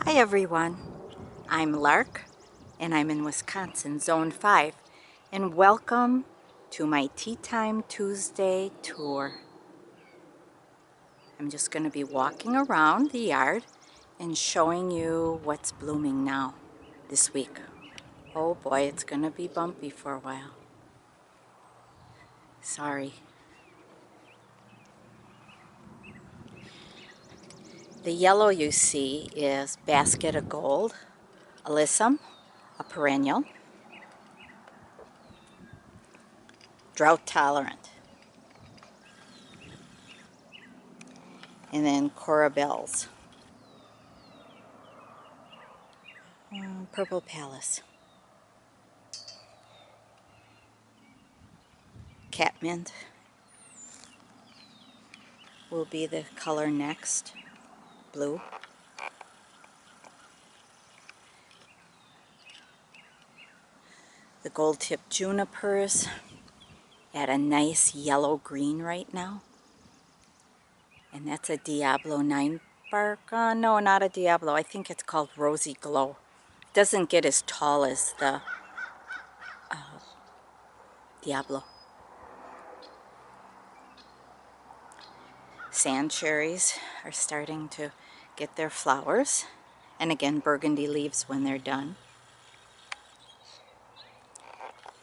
Hi everyone, I'm Lark and I'm in Wisconsin, Zone 5, and welcome to my Tea Time Tuesday tour. I'm just going to be walking around the yard and showing you what's blooming now this week. Oh boy, it's going to be bumpy for a while. Sorry. The yellow you see is Basket of Gold, Alyssum, a perennial, drought tolerant, and then Corabelles, Purple Palace, Catmint will be the color next, blue. The gold tip junipers at a nice yellow green right now. And that's a Diablo 9 bark. No, not a Diablo. I think it's called Rosy Glow. It doesn't get as tall as the Diablo. Sand cherries are starting to get their flowers. And again, burgundy leaves when they're done.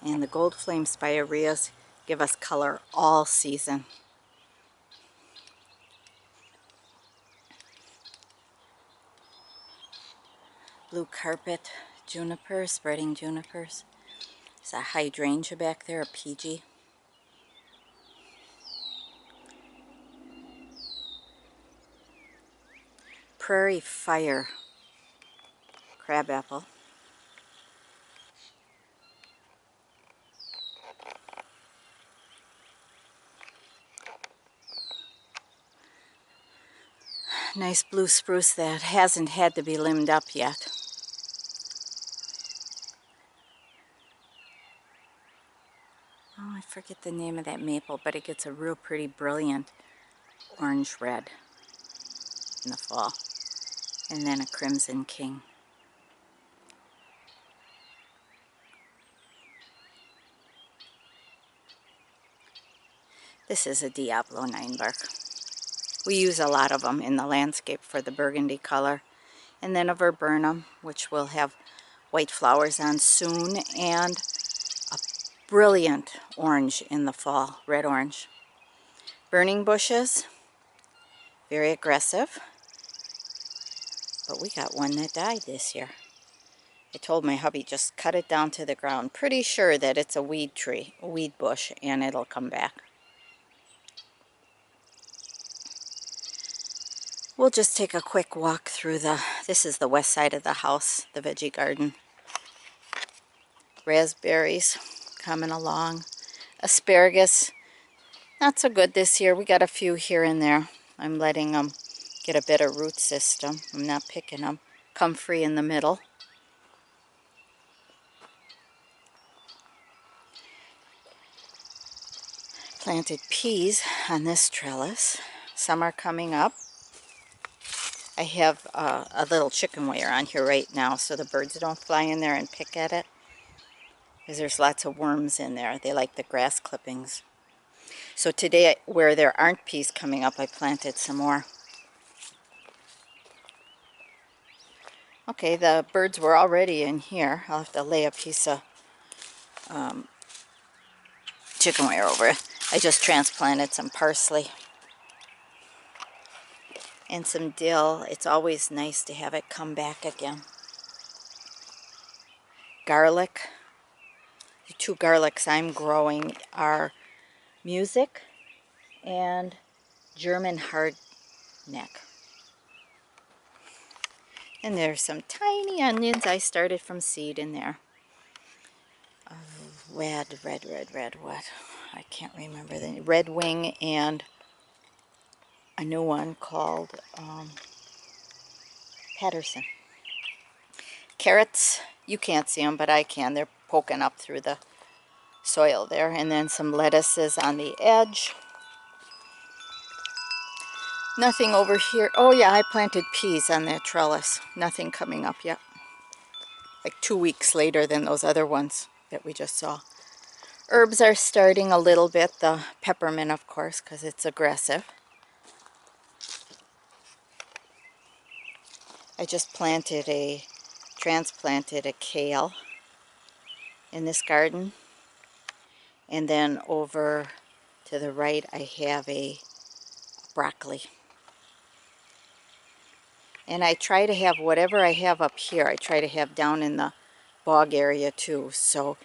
And the gold flame spireas give us color all season. Blue carpet juniper, spreading junipers. There's a hydrangea back there, a PG. Prairie fire crabapple. Nice blue spruce that hasn't had to be limbed up yet. Oh, I forget the name of that maple, but it gets a real pretty, brilliant orange red in the fall. And then a crimson king. This is a Diablo 9 bark. We use a lot of them in the landscape for the burgundy color. And then a viburnum, which will have white flowers on soon, and a brilliant orange in the fall, red orange. Burning bushes, very aggressive, but we got one that died this year. I told my hubby just cut it down to the ground. Pretty sure that it's a weed tree, a weed bush, and it'll come back. We'll just take a quick walk through this is the west side of the house, the veggie garden. Raspberries coming along. Asparagus, not so good this year. We got a few here and there. I'm letting them get a better root system. I'm not picking them. Comfrey in the middle. Planted peas on this trellis. Some are coming up. I have a little chicken wire on here right now so the birds don't fly in there and pick at it, because there's lots of worms in there. They like the grass clippings. So today, where there aren't peas coming up, I planted some more. Okay, the birds were already in here. I'll have to lay a piece of chicken wire over it. I just transplanted some parsley and some dill. It's always nice to have it come back again. Garlic. The two garlics I'm growing are Music and German hardneck. And there's some tiny onions I started from seed in there. Red, what? I can't remember the name. Red wing and a new one called Patterson. Carrots, you can't see them, but I can. They're poking up through the soil there. And then some lettuces on the edge. Nothing over here. Oh yeah, I planted peas on that trellis. Nothing coming up yet. Like 2 weeks later than those other ones that we just saw. Herbs are starting a little bit. The peppermint, of course, because it's aggressive. I just transplanted a kale in this garden. And then over to the right, I have a broccoli. And I try to have whatever I have up here, I try to have down in the bog area too. So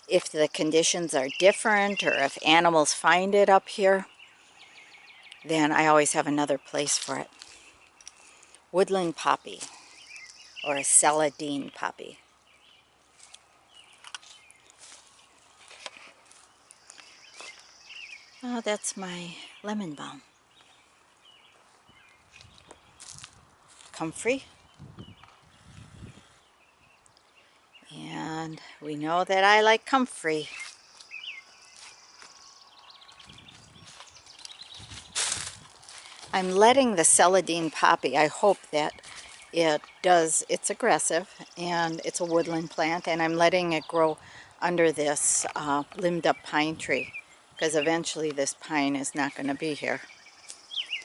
if the conditions are different or if animals find it up here, then I always have another place for it. Woodland poppy, or a Celadine poppy. Oh, that's my lemon balm. Comfrey. And we know that I like comfrey. I'm letting the Celadine Poppy, I hope that it's aggressive and it's a woodland plant, and I'm letting it grow under this limbed up pine tree because eventually this pine is not going to be here.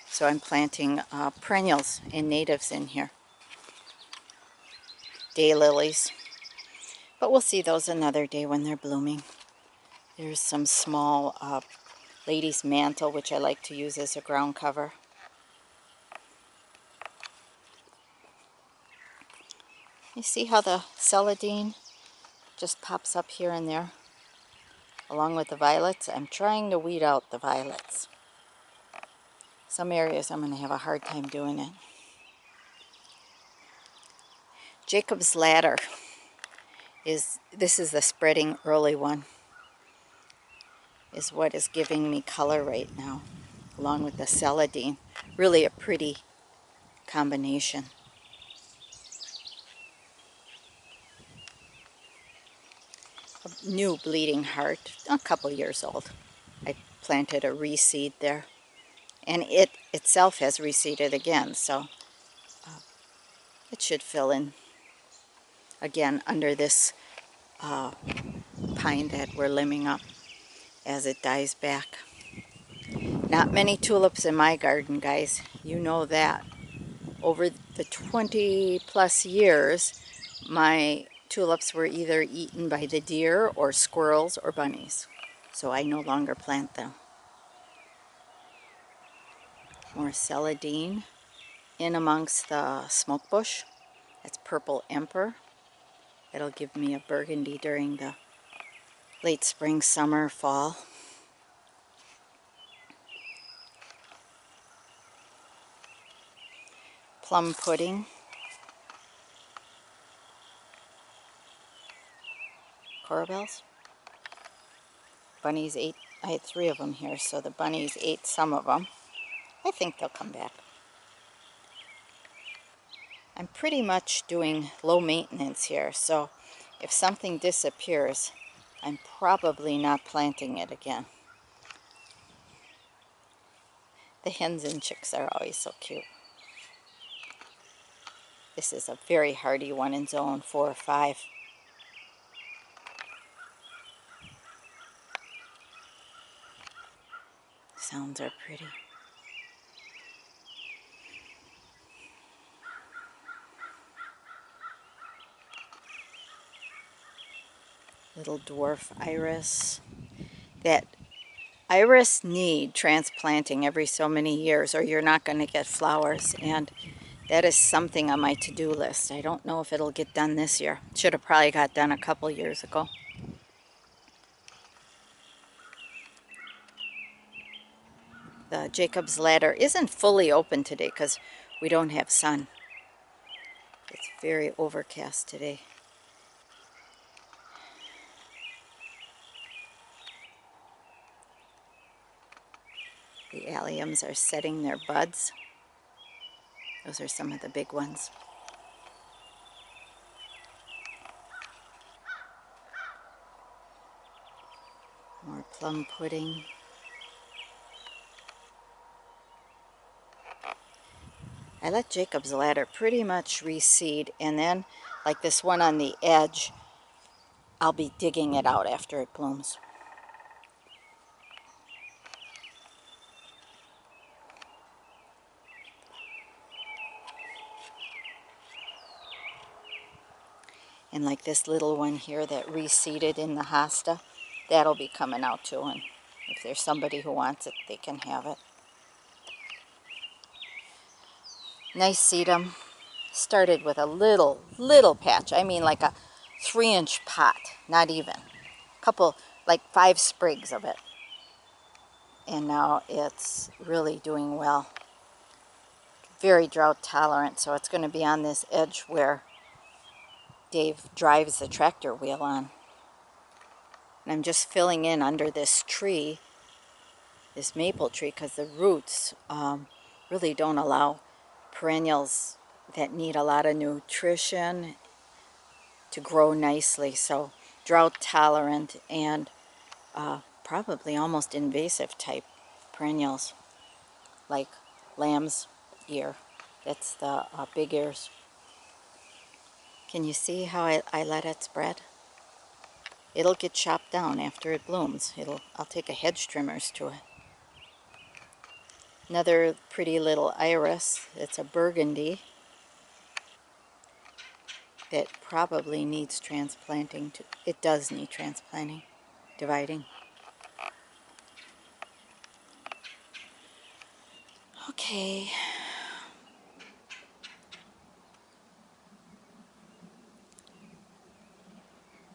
So I'm planting perennials and natives in here. Daylilies. But we'll see those another day when they're blooming. There's some small lady's mantle, which I like to use as a ground cover. You see how the celadine just pops up here and there along with the violets? I'm trying to weed out the violets. Some areas I'm going to have a hard time doing it. Jacob's Ladder this is the spreading early one, is what is giving me color right now, along with the celadine. Really a pretty combination. A new bleeding heart, a couple years old. I planted a reseed there, and it itself has reseeded again, so it should fill in again under this pine that we're limbing up as it dies back. Not many tulips in my garden, guys. You know that. Over the 20 plus years, my tulips were either eaten by the deer or squirrels or bunnies. So I no longer plant them. More celadine in amongst the smoke bush. That's Purple Emperor. It'll give me a burgundy during the late spring, summer, fall. Plum pudding. Corabels. Bunnies ate, I had 3 of them here, so the bunnies ate some of them. I think they'll come back. I'm pretty much doing low maintenance here, so if something disappears, I'm probably not planting it again. The hens and chicks are always so cute. This is a very hardy one in zone 4 or 5. Sounds are pretty. Little dwarf iris. That iris need transplanting every so many years or you're not going to get flowers, and that is something on my to-do list. I don't know if it'll get done this year. Should have probably got done a couple years ago. The Jacob's Ladder isn't fully open today because we don't have sun. It's very overcast today. The alliums are setting their buds. Those are some of the big ones. More plum pudding. I let Jacob's ladder pretty much reseed, and then like this one on the edge, I'll be digging it out after it blooms. And like this little one here that reseeded in the hosta, that'll be coming out too, and if there's somebody who wants it, they can have it. Nice sedum. Started with a little patch. I mean like a 3-inch pot, not even. Couple, like 5 sprigs of it. And now it's really doing well. Very drought tolerant, so it's going to be on this edge where Dave drives the tractor wheel on. And I'm just filling in under this tree, this maple tree, because the roots really don't allow perennials that need a lot of nutrition to grow nicely. So drought tolerant and probably almost invasive type perennials like lamb's ear. That's the big ears. Can you see how I let it spread? It'll get chopped down after it blooms. I'll take a hedge trimmers to it. Another pretty little iris. It's a burgundy that probably needs transplanting. It does need transplanting, dividing. Okay.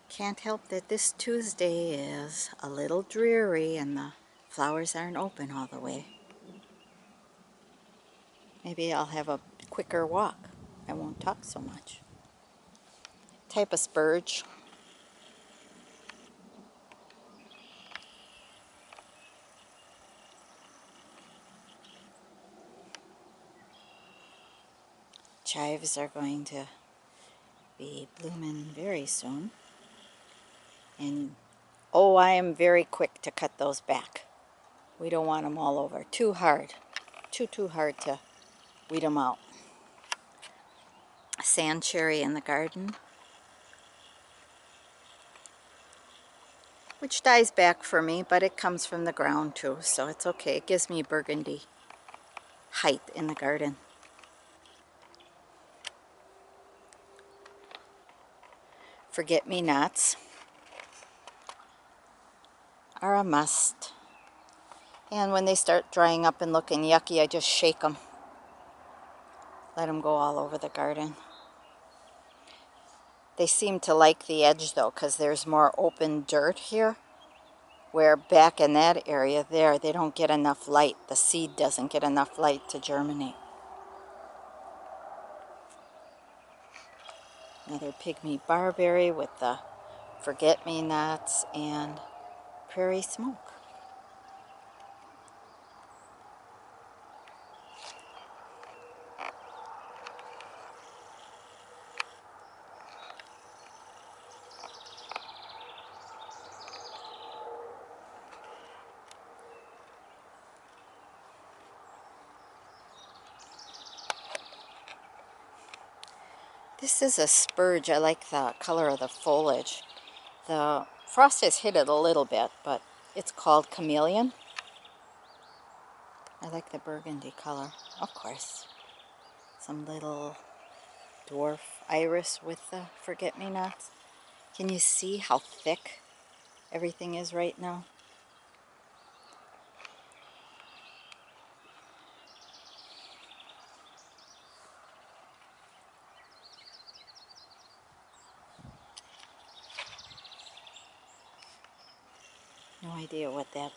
Can't help that this Tuesday is a little dreary and the flowers aren't open all the way. Maybe I'll have a quicker walk. I won't talk so much. Type of spurge. Chives are going to be blooming very soon. And oh, I am very quick to cut those back. We don't want them all over. Too hard. Too hard to weed them out. Sand cherry in the garden, which dies back for me, but it comes from the ground too, so it's okay. It gives me burgundy height in the garden. Forget-me-nots are a must. And when they start drying up and looking yucky, I just shake them. Let them go all over the garden. They seem to like the edge though, because there's more open dirt here. Where back in that area there, they don't get enough light. The seed doesn't get enough light to germinate. Another pygmy barberry with the forget-me-nots and Prairie Smoke. This is a spurge. I like the color of the foliage. The frost has hit it a little bit, but it's called Chameleon. I like the burgundy color, of course. Some little dwarf iris with the forget-me-nots. Can you see how thick everything is right now? No idea what that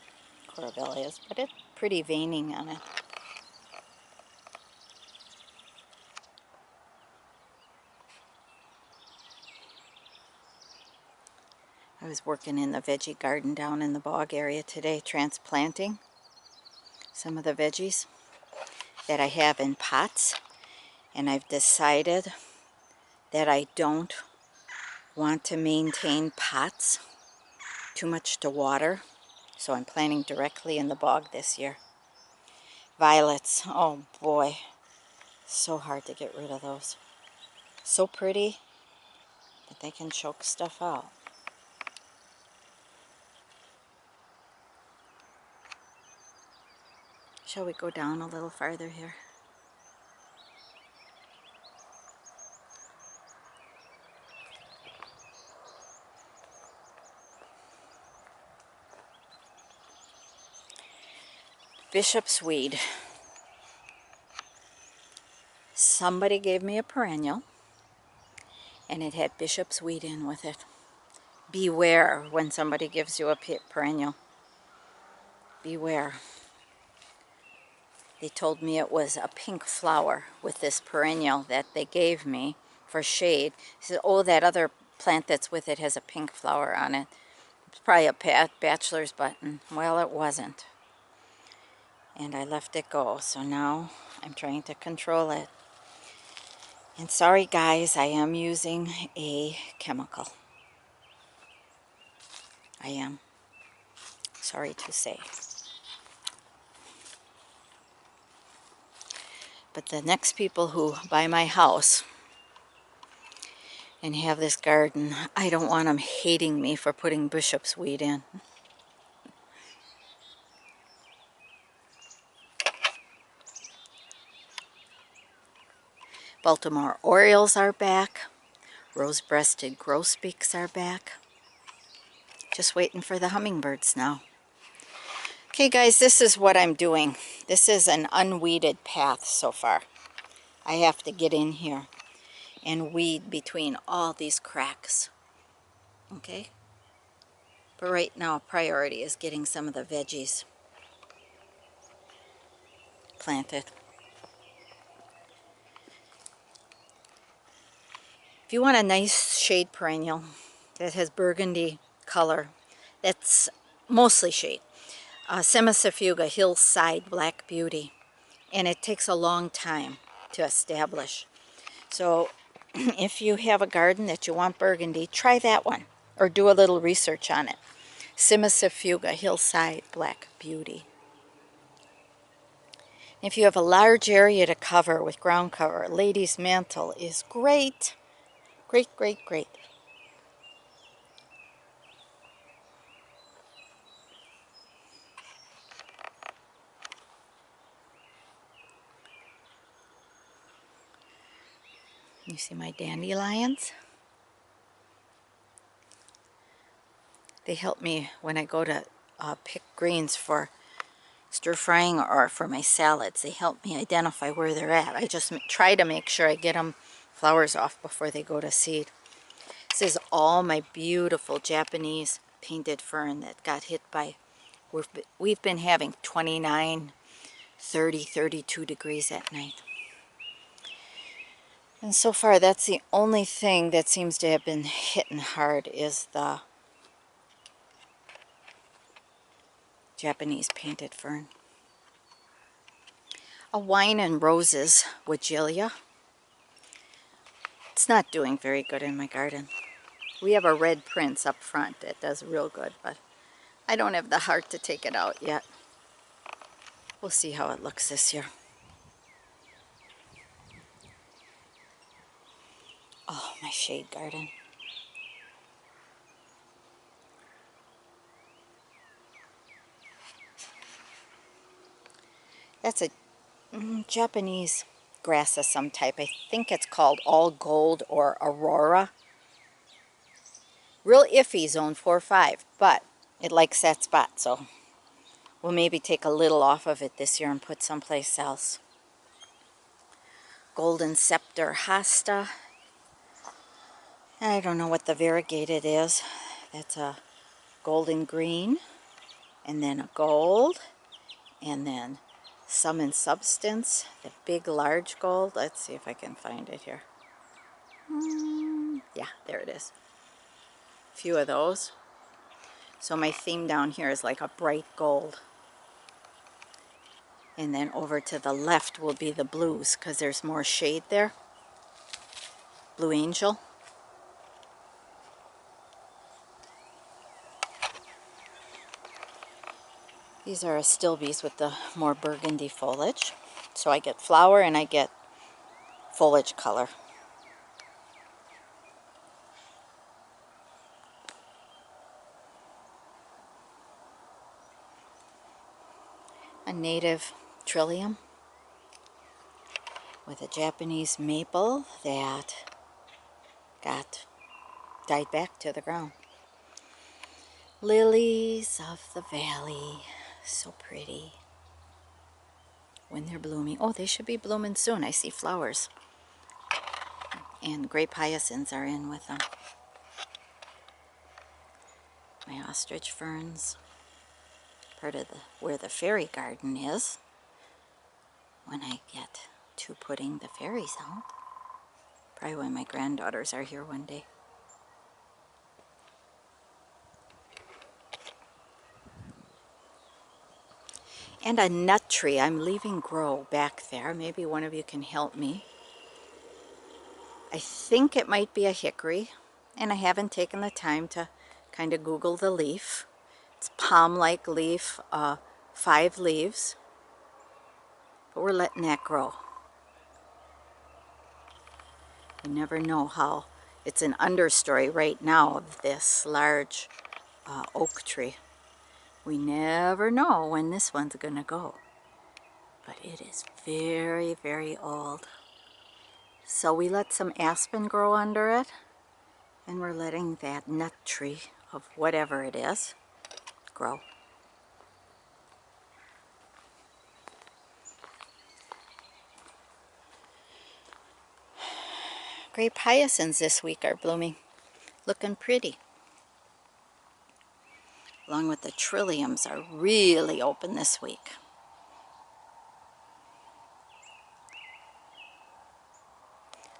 corbel is, but it's pretty veining on it. I was working in the veggie garden down in the bog area today, transplanting some of the veggies that I have in pots, and I've decided that I don't want to maintain pots too much to water, so I'm planting directly in the bog this year. Violets, oh boy, So hard to get rid of those. So pretty, but they can choke stuff out. Shall we go down a little farther here? Bishop's weed. Somebody gave me a perennial, and it had bishop's weed in with it. Beware when somebody gives you a perennial. Beware. They told me it was a pink flower with this perennial that they gave me for shade. He said, oh, that other plant that's with it has a pink flower on it. It's probably a bachelor's button. Well, it wasn't. And I let it go. So now I'm trying to control it. And sorry guys, I am using a chemical. I am. Sorry to say. But the next people who buy my house and have this garden, I don't want them hating me for putting bishop's weed in. Baltimore Orioles are back. Rose-breasted grosbeaks are back. Just waiting for the hummingbirds now. Okay guys, this is what I'm doing. This is an unweeded path so far. I have to get in here and weed between all these cracks. Okay? But right now, priority is getting some of the veggies planted. If you want a nice shade perennial that has burgundy color, that's mostly shade, Semicifuga Hillside Black Beauty, and it takes a long time to establish. So if you have a garden that you want burgundy, try that one or do a little research on it. Semicifuga Hillside Black Beauty. If you have a large area to cover with ground cover, Lady's Mantle is great. Great, great, great. You see my dandelions? They help me when I go to pick greens for stir frying or for my salads. They help me identify where they're at. I just try to make sure I get them flowers off before they go to seed. This is all my beautiful Japanese painted fern that got hit by, we've been having 29, 30, 32 degrees at night. And so far that's the only thing that seems to have been hitting hard is the Japanese painted fern. A wine and roses Wagelia. It's not doing very good in my garden. We have a red prince up front that does real good, but I don't have the heart to take it out yet. We'll see how it looks this year. Oh, my shade garden. That's a Japanese grass of some type. I think it's called all gold or aurora. Real iffy, zone 4-5, but it likes that spot, so we'll maybe take a little off of it this year and put someplace else. Golden Scepter Hosta. I don't know what the variegated is. That's a golden green, and then a gold, and then some in substance, the big large gold. Let's see if I can find it here. Yeah, there it is. A few of those. So my theme down here is like a bright gold. And then over to the left will be the blues because there's more shade there. Blue Angel. These are Astilbes with the more burgundy foliage. So I get flower and I get foliage color. A native Trillium with a Japanese maple that died back to the ground. Lilies of the valley, so pretty when they're blooming. Oh, they should be blooming soon. I see flowers. And grape hyacinths are in with them. My ostrich ferns, part of where the fairy garden is, when I get to putting the fairies out. Probably when my granddaughters are here one day. And a nut tree I'm leaving grow back there. Maybe one of you can help me. I think it might be a hickory, and I haven't taken the time to kind of Google the leaf. It's palm-like leaf, 5 leaves, but we're letting that grow. You never know how. It's an understory right now of this large oak tree. We never know when this one's gonna go, but it is very, very old. So we let some aspen grow under it, and we're letting that nut tree of whatever it is grow. Grape hyacinths this week are blooming, looking pretty. Along with the trilliums are really open this week.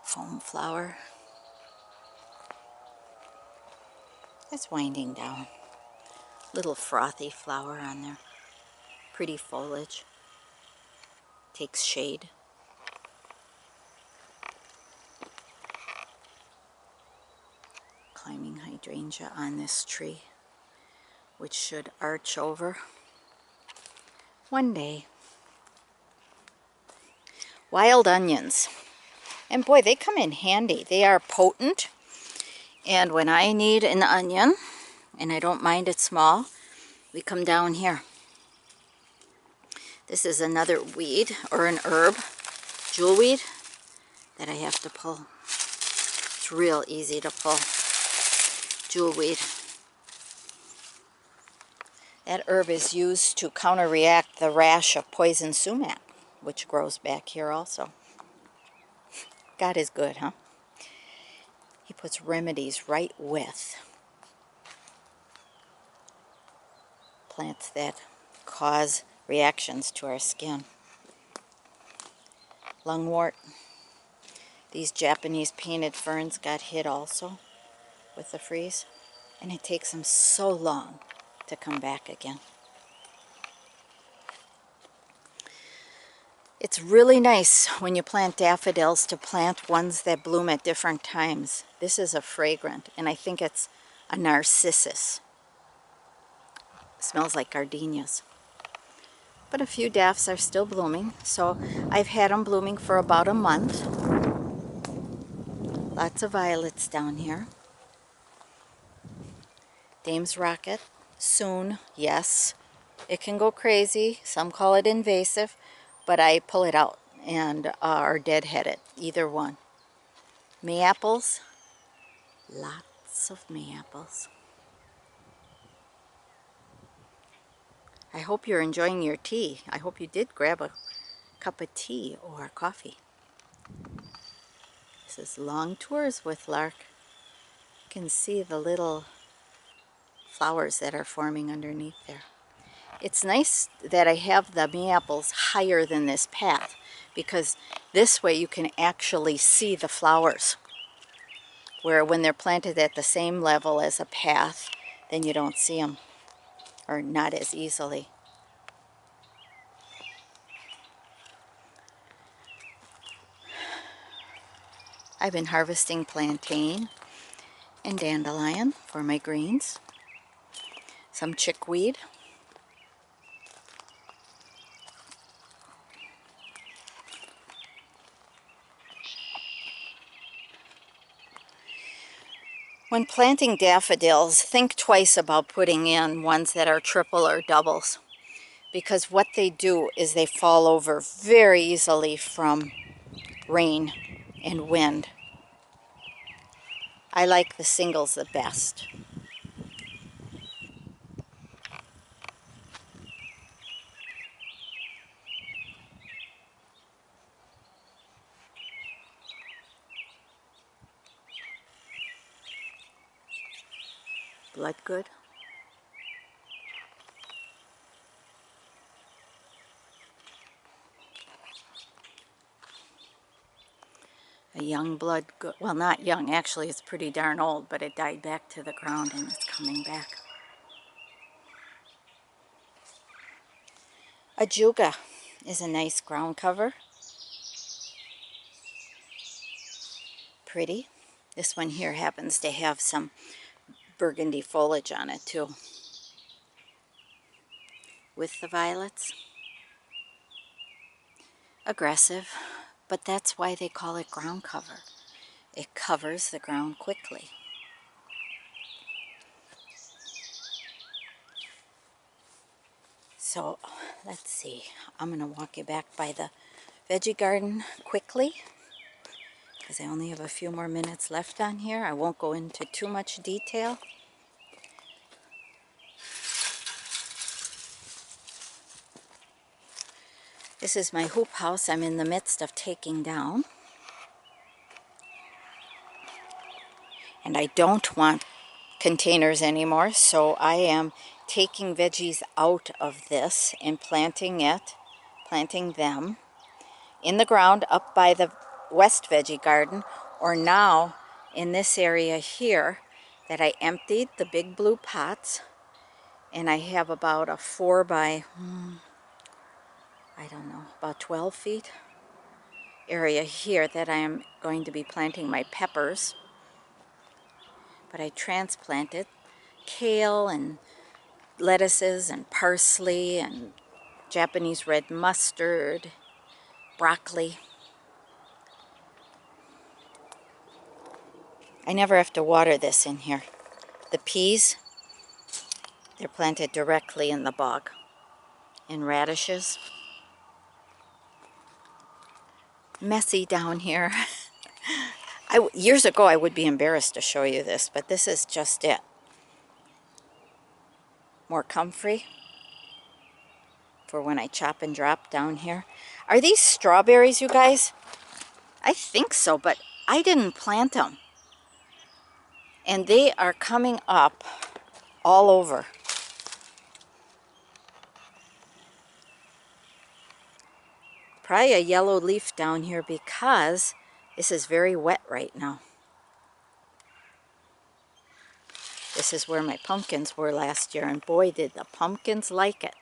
Foam flower. It's winding down. Little frothy flower on there. Pretty foliage. Takes shade. Climbing hydrangea on this tree, which should arch over one day. Wild onions. And boy, they come in handy. They are potent. And when I need an onion, and I don't mind it small, we come down here. This is another weed, or an herb, jewelweed, that I have to pull. It's real easy to pull. Jewelweed. That herb is used to counteract the rash of poison sumac, which grows back here also. God is good, huh? He puts remedies right with plants that cause reactions to our skin. Lungwort. These Japanese painted ferns got hit also with the freeze, and it takes them so long to come back again. It's really nice when you plant daffodils to plant ones that bloom at different times. This is a fragrant, and I think it's a narcissus. It smells like gardenias. But a few daffs are still blooming, so I've had them blooming for about a month. Lots of violets down here. Dame's Rocket, soon, yes. It can go crazy. Some call it invasive, but I pull it out and or deadhead it, either one. Mayaples, lots of mayaples. I hope you're enjoying your tea. I hope you did grab a cup of tea or coffee. This is Long Tours with Lark. You can see the little flowers that are forming underneath there. It's nice that I have the mayaples higher than this path, because this way you can actually see the flowers. Where when they're planted at the same level as a path, then you don't see them, or not as easily. I've been harvesting plantain and dandelion for my greens. Some chickweed. When planting daffodils, think twice about putting in ones that are triple or doubles, because what they do is they fall over very easily from rain and wind. I like the singles the best. Blood good? A young blood good. Well, not young, actually, it's pretty darn old, but it died back to the ground and it's coming back. Ajuga is a nice ground cover. Pretty. This one here happens to have some burgundy foliage on it too, with the violets. Aggressive, but that's why they call it ground cover. It covers the ground quickly. So let's see, I'm going to walk you back by the veggie garden quickly because I only have a few more minutes left on here. I won't go into too much detail. This is my hoop house I'm in the midst of taking down. And I don't want containers anymore, so I am taking veggies out of this and planting them in the ground up by the west veggie garden, or now in this area here that I emptied the big blue pots, and I have about a 4 by, I don't know, about 12 feet area here that I am going to be planting my peppers. But I transplanted kale and lettuces and parsley and Japanese red mustard, broccoli. I never have to water this in here. The peas, they're planted directly in the bog. And radishes. Messy down here. Years ago I would be embarrassed to show you this, but this is just it. More comfrey for when I chop and drop down here. Are these strawberries, you guys? I think so, but I didn't plant them. And they are coming up all over. Probably a yellow leaf down here because this is very wet right now. This is where my pumpkins were last year, and boy did the pumpkins like it.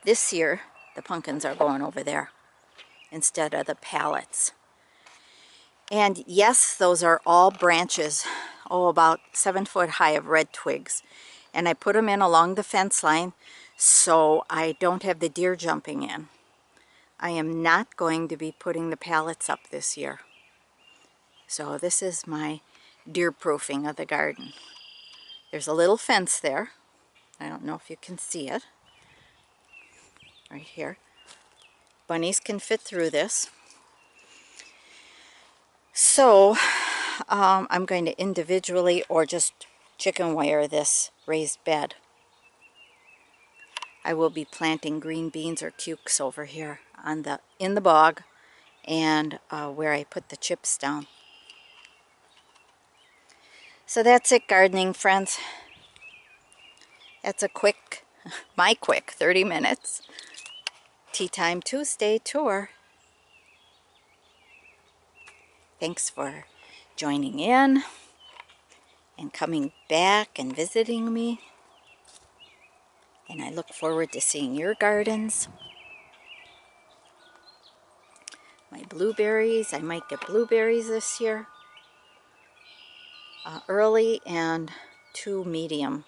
This year the pumpkins are going over there instead of the pallets. And yes, those are all branches, about 7 foot high of red twigs. And I put them in along the fence line so I don't have the deer jumping in. I am not going to be putting the pallets up this year. So this is my deer proofing of the garden. There's a little fence there. I don't know if you can see it. Right here. Bunnies can fit through this. So I'm going to individually or just chicken wire this raised bed. I will be planting green beans or cukes over here in the bog and where I put the chips down. So that's it, gardening friends. That's a my quick 30 minutes Tea Time Tuesday tour. Thanks for joining in and coming back and visiting me. And I look forward to seeing your gardens. My blueberries, I might get blueberries this year. Early and 2 medium